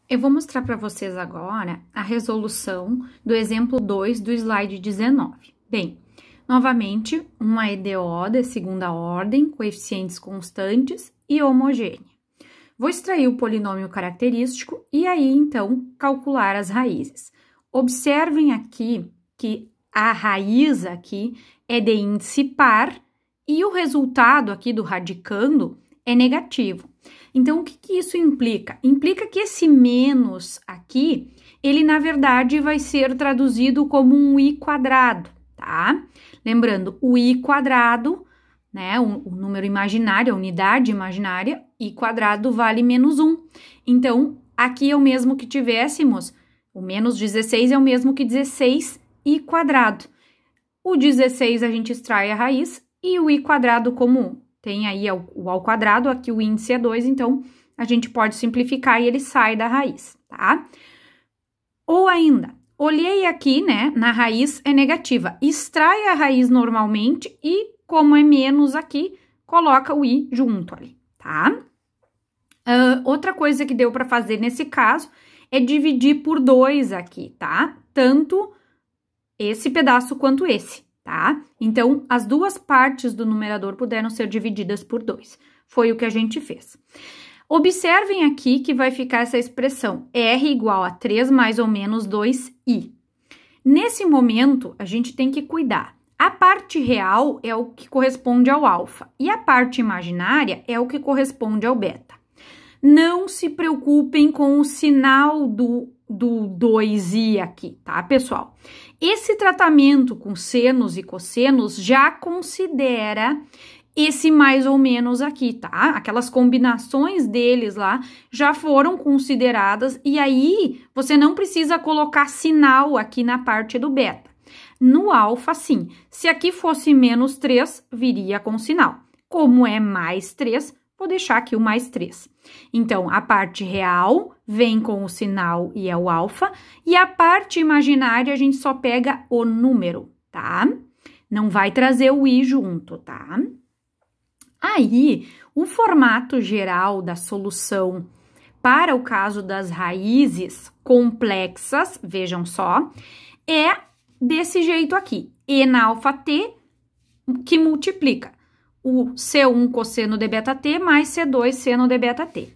Eu vou mostrar para vocês agora a resolução do exemplo 2 do slide 19. Bem, novamente, uma EDO de segunda ordem, coeficientes constantes e homogênea. Vou extrair o polinômio característico e aí, então, calcular as raízes. Observem aqui que a raiz aqui é de índice par e o resultado aqui do radicando é negativo. Então, o que isso implica? Implica que esse menos aqui, ele na verdade vai ser traduzido como um i quadrado, tá? Lembrando, o i quadrado, né, o número imaginário, a unidade imaginária, i quadrado vale menos 1. Então, aqui é o mesmo que tivéssemos, o menos 16 é o mesmo que 16i quadrado. O 16 a gente extrai a raiz e o i quadrado como tem aí o ao quadrado, aqui o índice é 2, então a gente pode simplificar e ele sai da raiz, tá? Ou ainda, olhei aqui, né, na raiz é negativa, extrai a raiz normalmente e, como é menos aqui, coloca o i junto ali, tá? Outra coisa que deu para fazer nesse caso é dividir por 2 aqui, tá? Tanto esse pedaço quanto esse. Tá? Então, as duas partes do numerador puderam ser divididas por 2. Foi o que a gente fez. Observem aqui que vai ficar essa expressão R igual a 3 mais ou menos 2i. Nesse momento, a gente tem que cuidar. A parte real é o que corresponde ao alfa e a parte imaginária é o que corresponde ao beta. Não se preocupem com o sinal do 2i aqui, tá, pessoal? Esse tratamento com senos e cossenos já considera esse mais ou menos aqui, tá? Aquelas combinações deles lá já foram consideradas e aí você não precisa colocar sinal aqui na parte do beta. No alfa, sim. Se aqui fosse menos 3, viria com sinal. Como é mais 3, vou deixar aqui o mais 3. Então, a parte real vem com o sinal e é o alfa, e a parte imaginária a gente só pega o número, tá? Não vai trazer o i junto, tá? Aí, o formato geral da solução para o caso das raízes complexas, vejam só, é desse jeito aqui, e na alfa t, que multiplica o C1 cosseno de beta t mais C2 seno de beta t.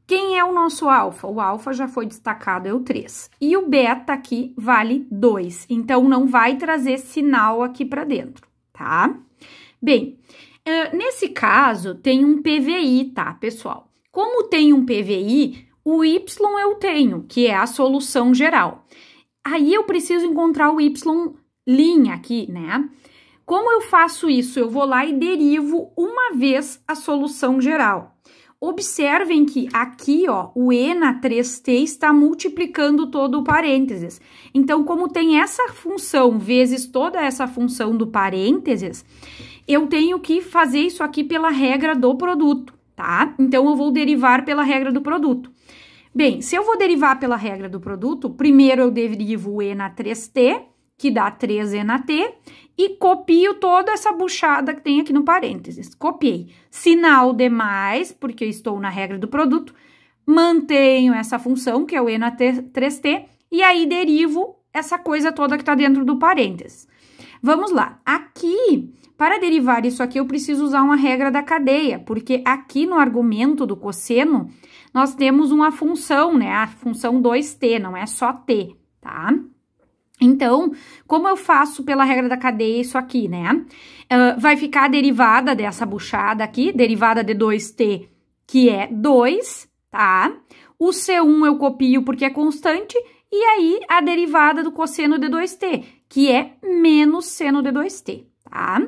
Quem é o nosso alfa? O alfa já foi destacado, é o 3. E o beta aqui vale 2, então não vai trazer sinal aqui para dentro, tá? Bem, nesse caso tem um PVI, tá, pessoal? Como tem um PVI, o y eu tenho, que é a solução geral. Aí eu preciso encontrar o y' aqui, né? Como eu faço isso? Eu vou lá e derivo uma vez a solução geral. Observem que aqui, ó, o e na 3t está multiplicando todo o parênteses. Então, como tem essa função vezes toda essa função do parênteses, eu tenho que fazer isso aqui pela regra do produto, tá? Então, eu vou derivar pela regra do produto. Bem, se eu vou derivar pela regra do produto, primeiro eu derivo o e na 3t, que dá 3e na t, e copio toda essa buchada que tem aqui no parênteses. Copiei. Sinal de mais, porque eu estou na regra do produto, mantenho essa função, que é o e na 3t, e aí derivo essa coisa toda que está dentro do parênteses. Vamos lá. Aqui, para derivar isso aqui, eu preciso usar uma regra da cadeia, porque aqui no argumento do cosseno, nós temos uma função, né? A função 2t, não é só t, tá? Então, como eu faço pela regra da cadeia isso aqui, né? Vai ficar a derivada dessa buchada aqui, derivada de 2t, que é 2, tá? O C1 eu copio porque é constante, e aí a derivada do cosseno de 2t, que é menos seno de 2t, tá?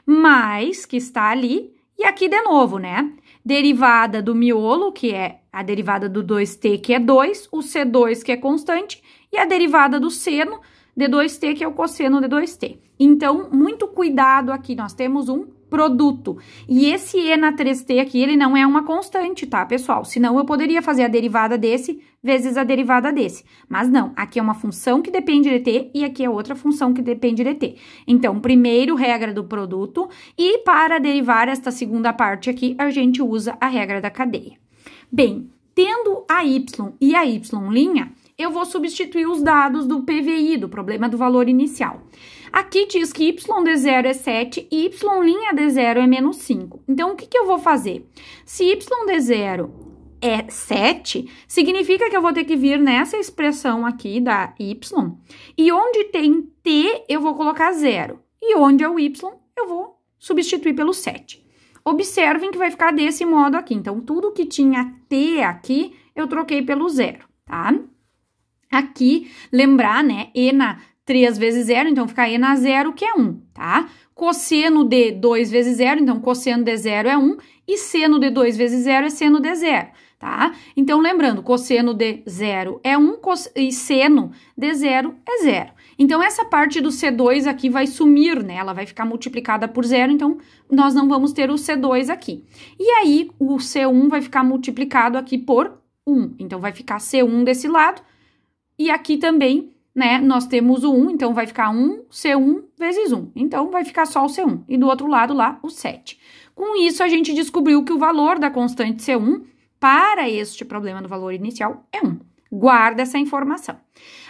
Mais, que está ali, e aqui de novo, né? Derivada do miolo, que é a derivada do 2t, que é 2, o C2, que é constante, e a derivada do seno de 2t, que é o cosseno de 2t. Então, muito cuidado aqui, nós temos um produto. E esse e na 3t aqui, ele não é uma constante, tá, pessoal? Senão, eu poderia fazer a derivada desse vezes a derivada desse. Mas não, aqui é uma função que depende de t e aqui é outra função que depende de t. Então, primeiro, regra do produto, e para derivar esta segunda parte aqui, a gente usa a regra da cadeia. Bem, Tendo a y e a y', eu vou substituir os dados do PVI, do problema do valor inicial. Aqui diz que y de 0 é 7 e y' de 0 é menos 5. Então, o que eu vou fazer? Se y de 0 é 7, significa que eu vou ter que vir nessa expressão aqui da y, e onde tem t, eu vou colocar 0. E onde é o y, eu vou substituir pelo 7. Observem que vai ficar desse modo aqui. Então, tudo que tinha t aqui, eu troquei pelo 0, tá? Aqui, lembrar, né, e na 3 vezes 0, então fica e na 0, que é 1, tá? Cosseno de 2 vezes 0, então cosseno de 0 é 1, e seno de 2 vezes 0 é seno de 0, tá? Então, lembrando, cosseno de 0 é 1 e seno de 0 é 0. Então, essa parte do C2 aqui vai sumir, né? Ela vai ficar multiplicada por 0, então nós não vamos ter o C2 aqui. E aí, o C1 vai ficar multiplicado aqui por 1. Então, vai ficar C1 desse lado. E aqui também, né, nós temos o 1, então vai ficar 1, C1 vezes 1. Então, vai ficar só o C1. E do outro lado lá, o 7. Com isso, a gente descobriu que o valor da constante C1 para este problema do valor inicial é 1. Guarda essa informação.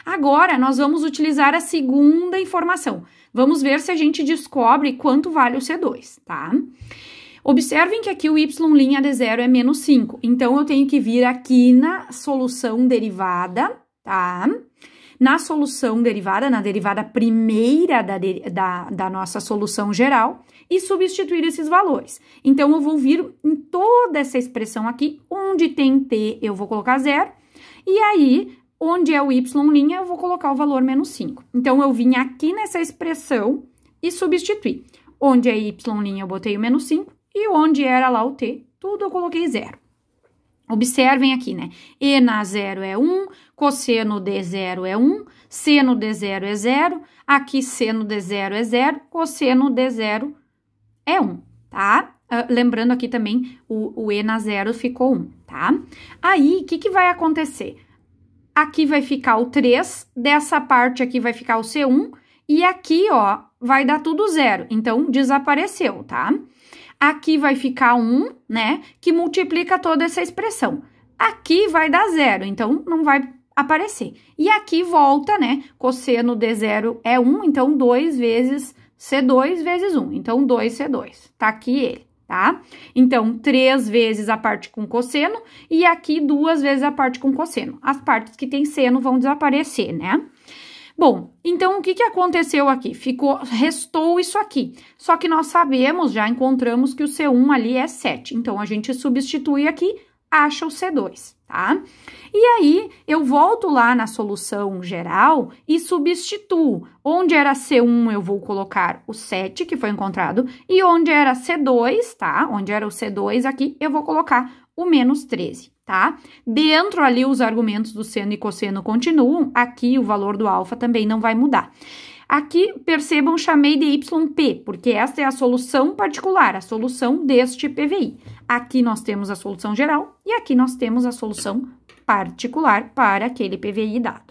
Agora, nós vamos utilizar a segunda informação. Vamos ver se a gente descobre quanto vale o C2, tá? Observem que aqui o y' de 0 é menos 5. Então, eu tenho que vir aqui na solução derivada, tá? Na solução derivada, na derivada primeira da nossa solução geral, e substituir esses valores. Então, eu vou vir em toda essa expressão aqui, onde tem t, eu vou colocar 0, e aí, onde é o y', eu vou colocar o valor menos 5. Então, eu vim aqui nessa expressão e substituí. Onde é y', eu botei o menos 5, e onde era lá o t, tudo eu coloquei 0. Observem aqui, né? E na 0 é 1, cosseno de 0 é 1, seno de 0 é 0, aqui seno de 0 é 0, cosseno de 0 é 1, tá? Lembrando aqui também, o e na 0 ficou 1, tá? Aí, o que vai acontecer? Aqui vai ficar o 3, dessa parte aqui vai ficar o C1, e aqui, ó, vai dar tudo 0, então desapareceu, tá? Aqui vai ficar 1, né, que multiplica toda essa expressão. Aqui vai dar 0, então não vai aparecer. E aqui volta, né, cosseno de 0 é 1, então 2 vezes C2 vezes 1, então 2C2, tá aqui ele, tá? Então, 3 vezes a parte com cosseno e aqui 2 vezes a parte com cosseno. As partes que tem seno vão desaparecer, né? Bom, então, o que aconteceu aqui? Restou isso aqui. Só que nós sabemos, já encontramos que o C1 ali é 7. Então, a gente substitui aqui, acha o C2, tá? E aí, eu volto lá na solução geral e substituo. Onde era C1, eu vou colocar o 7, que foi encontrado. E onde era C2, tá? Onde era o C2 aqui, eu vou colocar o menos 13. Tá? Dentro ali os argumentos do seno e cosseno continuam, aqui o valor do alfa também não vai mudar. Aqui, percebam, chamei de YP, porque esta é a solução particular, a solução deste PVI. Aqui nós temos a solução geral e aqui nós temos a solução particular para aquele PVI dado.